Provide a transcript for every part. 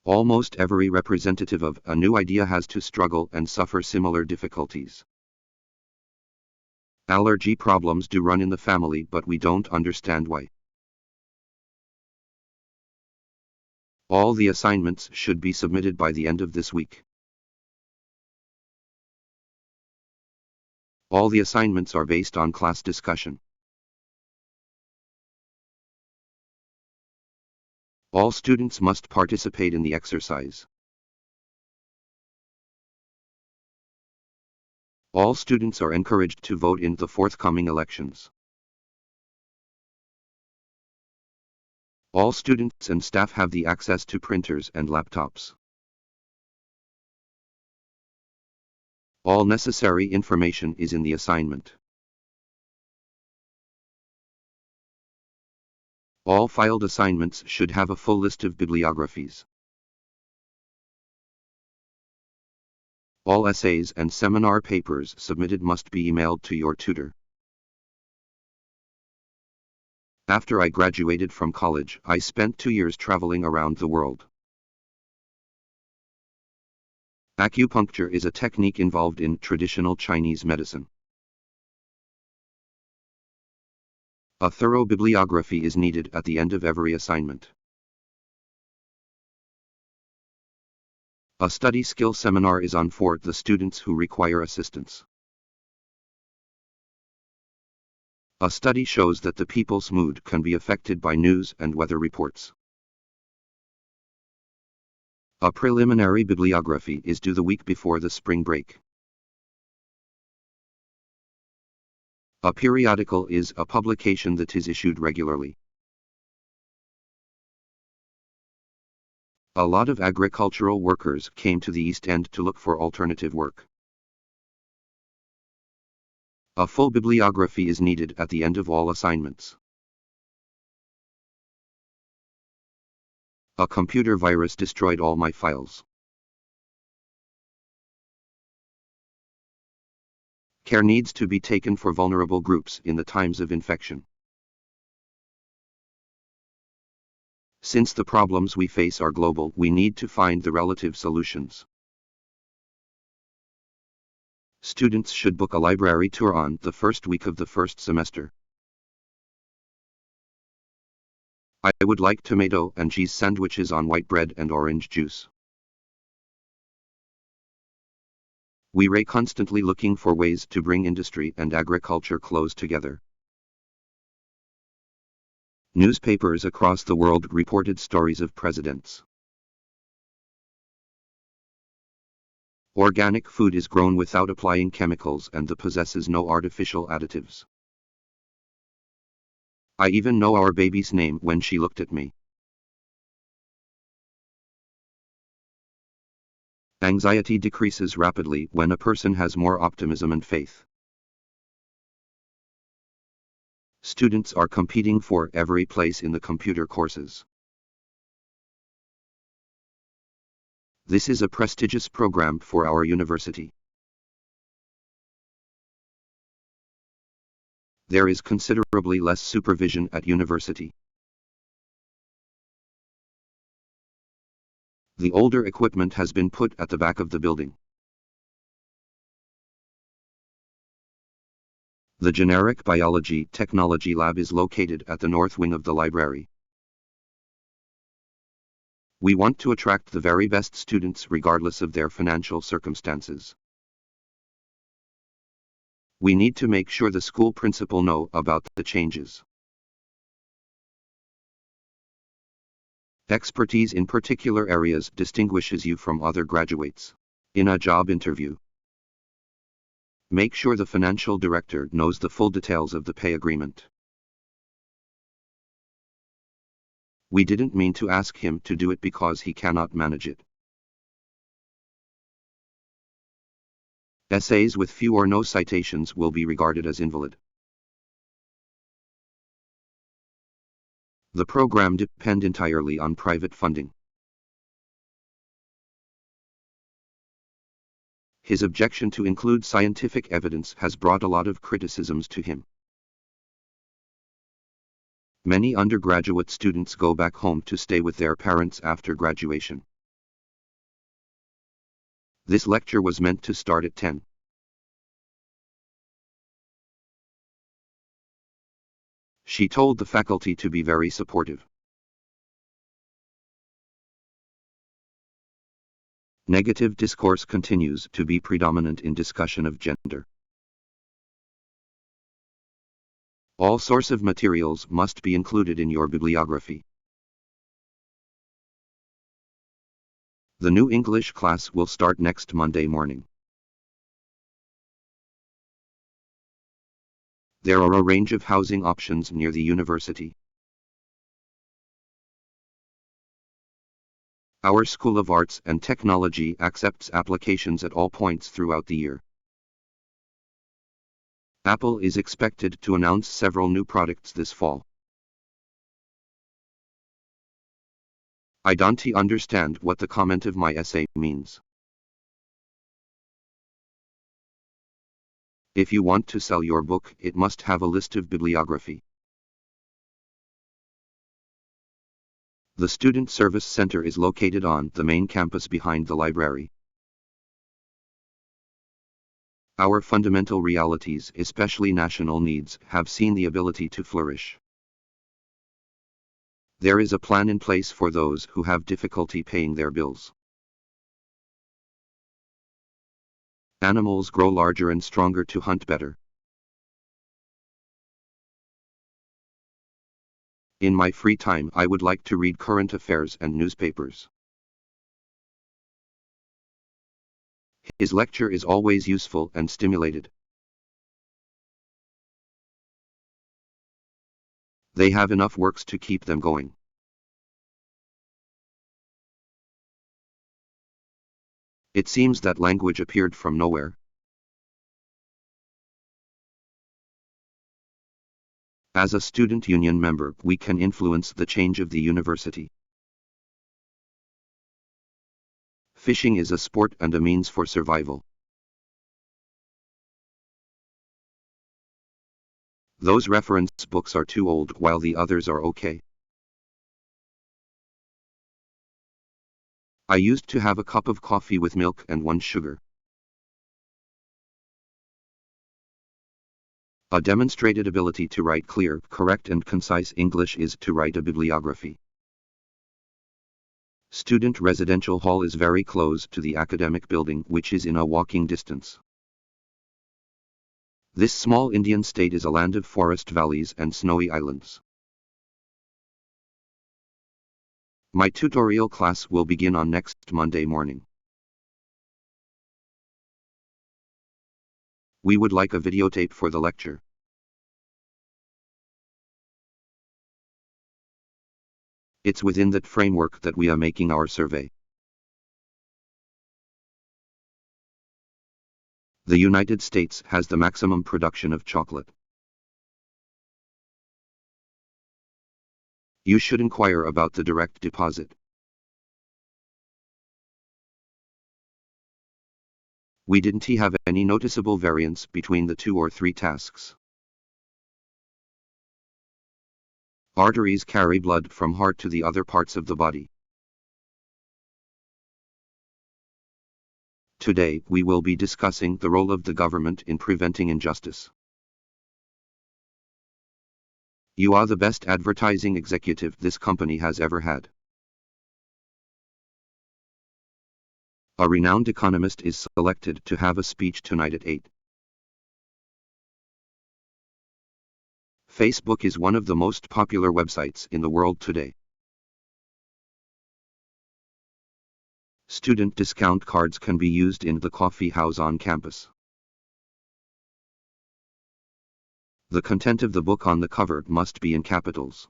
Almost every representative of a new idea has to struggle and suffer similar difficulties. Allergy problems do run in the family, but we don't understand why. All the assignments should be submitted by the end of this week. All the assignments are based on class discussion. All students must participate in the exercise. All students are encouraged to vote in the forthcoming elections. All students and staff have the access to printers and laptops. All necessary information is in the assignment. All filed assignments should have a full list of bibliographies. All essays and seminar papers submitted must be emailed to your tutor. After I graduated from college, I spent 2 years traveling around the world. Acupuncture is a technique involved in traditional Chinese medicine. A thorough bibliography is needed at the end of every assignment. A study skill seminar is on for the students who require assistance. A study shows that the people's mood can be affected by news and weather reports. A preliminary bibliography is due the week before the spring break. A periodical is a publication that is issued regularly. A lot of agricultural workers came to the East End to look for alternative work. A full bibliography is needed at the end of all assignments. A computer virus destroyed all my files. Care needs to be taken for vulnerable groups in the times of infection. Since the problems we face are global, we need to find the relative solutions. Students should book a library tour on the first week of the first semester. I would like tomato and cheese sandwiches on white bread and orange juice. We are constantly looking for ways to bring industry and agriculture close together. Newspapers across the world reported stories of presidents. Organic food is grown without applying chemicals and possesses no artificial additives. I even know our baby's name when she looked at me. Anxiety decreases rapidly when a person has more optimism and faith. Students are competing for every place in the computer courses. This is a prestigious program for our university. There is considerably less supervision at university. The older equipment has been put at the back of the building. The generic biology technology lab is located at the north wing of the library. We want to attract the very best students regardless of their financial circumstances. We need to make sure the school principal know about the changes. Expertise in particular areas distinguishes you from other graduates. In a job interview, make sure the financial director knows the full details of the pay agreement. We didn't mean to ask him to do it because he cannot manage it. Essays with few or no citations will be regarded as invalid. The program depends entirely on private funding. His objection to include scientific evidence has brought a lot of criticisms to him. Many undergraduate students go back home to stay with their parents after graduation. This lecture was meant to start at 10. She told the faculty to be very supportive. Negative discourse continues to be predominant in discussion of gender. All source of materials must be included in your bibliography. The new English class will start next Monday morning. There are a range of housing options near the university. Our School of Arts and Technology accepts applications at all points throughout the year. Apple is expected to announce several new products this fall. I don't understand what the comment of my essay means. If you want to sell your book, it must have a list of bibliography. The Student Service Center is located on the main campus behind the library. Our fundamental realities, especially national needs, have seen the ability to flourish. There is a plan in place for those who have difficulty paying their bills. Animals grow larger and stronger to hunt better. In my free time, I would like to read current affairs and newspapers. His lecture is always useful and stimulated. They have enough works to keep them going. It seems that language appeared from nowhere. As a student union member, we can influence the change of the university. Fishing is a sport and a means for survival. Those reference books are too old, while the others are okay. I used to have a cup of coffee with milk and 1 sugar. A demonstrated ability to write clear, correct and concise English is to write a bibliography. Student residential hall is very close to the academic building, which is in a walking distance. This small Indian state is a land of forest valleys and snowy islands. My tutorial class will begin on next Monday morning. We would like a videotape for the lecture. It's within that framework that we are making our survey. The United States has the maximum production of chocolate. You should inquire about the direct deposit. We didn't have any noticeable variance between the 2 or 3 tasks. Arteries carry blood from heart to the other parts of the body. Today, we will be discussing the role of the government in preventing injustice. You are the best advertising executive this company has ever had. A renowned economist is selected to have a speech tonight at 8. Facebook is one of the most popular websites in the world today. Student discount cards can be used in the coffee house on campus. The content of the book on the cover must be in capitals.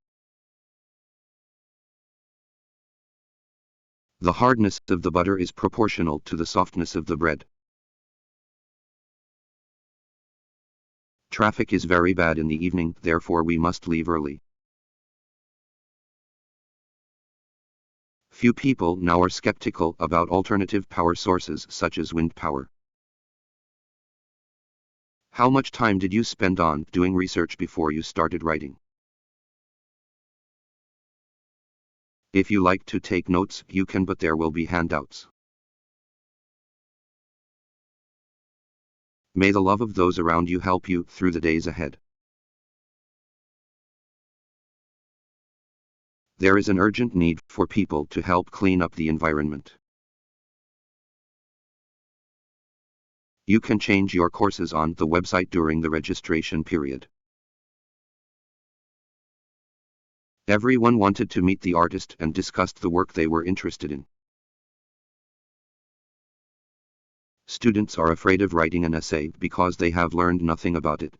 The hardness of the butter is proportional to the softness of the bread. Traffic is very bad in the evening, therefore we must leave early. Few people now are skeptical about alternative power sources such as wind power. How much time did you spend on doing research before you started writing? If you like to take notes, you can, but there will be handouts. May the love of those around you help you through the days ahead. There is an urgent need for people to help clean up the environment. You can change your courses on the website during the registration period. Everyone wanted to meet the artist and discussed the work they were interested in. Students are afraid of writing an essay because they have learned nothing about it.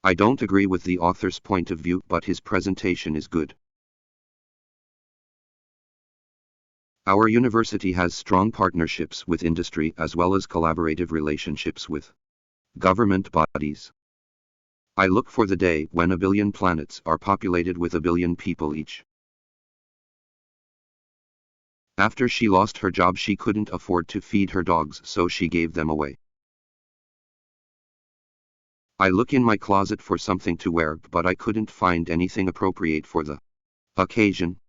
I don't agree with the author's point of view, but his presentation is good. Our university has strong partnerships with industry as well as collaborative relationships with government bodies. I look for the day when 1 billion planets are populated with 1 billion people each. After she lost her job, she couldn't afford to feed her dogs, so she gave them away. I look in my closet for something to wear, but I couldn't find anything appropriate for the occasion.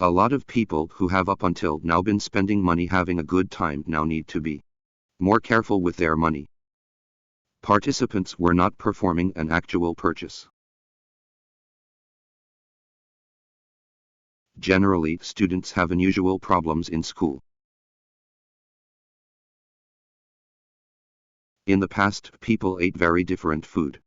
A lot of people who have up until now been spending money having a good time now need to be more careful with their money. Participants were not performing an actual purchase. Generally, students have unusual problems in school. In the past, people ate very different food.